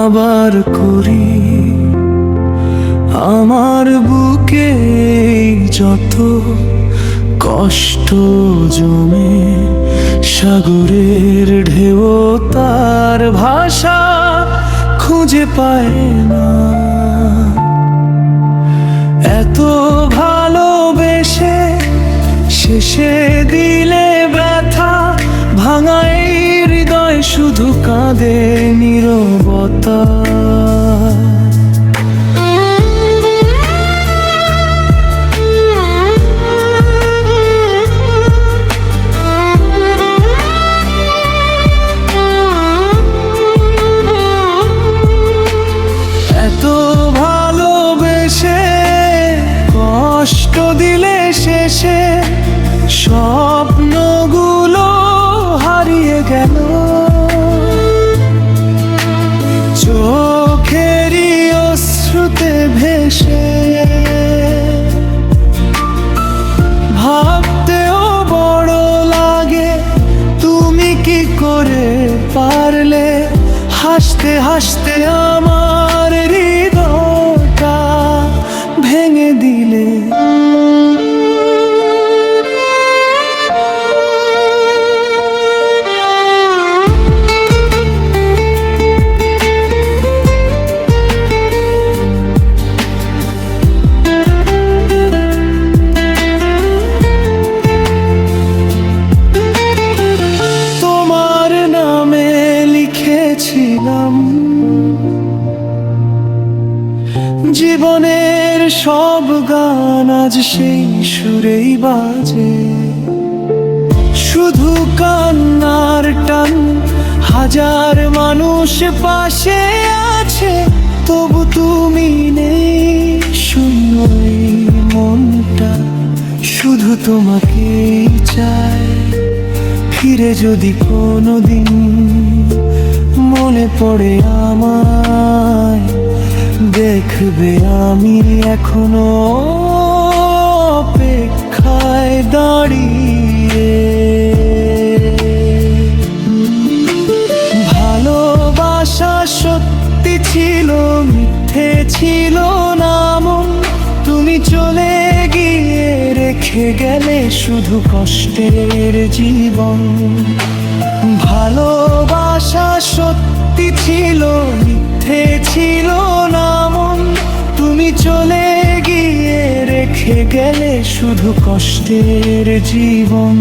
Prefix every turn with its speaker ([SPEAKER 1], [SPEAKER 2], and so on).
[SPEAKER 1] আবার করি। আমার বুকে যত কষ্ট জমে, সাগরের ঢেউ তার ভাষা খুঁজে পায় না। এত ভালোবেসে শেষে দিলে ব্যথা, ভাঙাই হৃদয় শুধু কাঁদে নীরবতা। এত ভালোবেসে কষ্ট দিলে শেষে স্বপ্নগুলো হারিয়ে গেল। চোখেরই অশ্রুতে ভেসে ভাবতেও বড় লাগে, তুমি কি করে পারলে হাসতে হাসতে আমার হৃদয়টা ভেঙে দিলে। তোমার নামে লিখেছিলাম জীবনের সব গান, আজ সেই সুরেই বাজে। শুধু কান্নার টান, হাজার মানুষ পাশে আছে, তবু তুমি নেই। শূন্য এই মনটা শুধু তোমাকেই চায়। ফিরে যদি কোনোদিন মনে পড়ে আমায়, দেখবে আমি এখনো অপেক্ষায় দাঁড়িয়ে। ভালোবাসা সত্যি ছিল, মিথ্যে ছিল না মন। তুমি চলে গিয়ে রেখে গেলে শুধু কষ্টের জীবন। ভালোবাসা সত্যি ছিল, মিথ্যে ছিল না মন। তুমি চলে গিয়ে রেখে গেলে শুধু কষ্টের জীবন।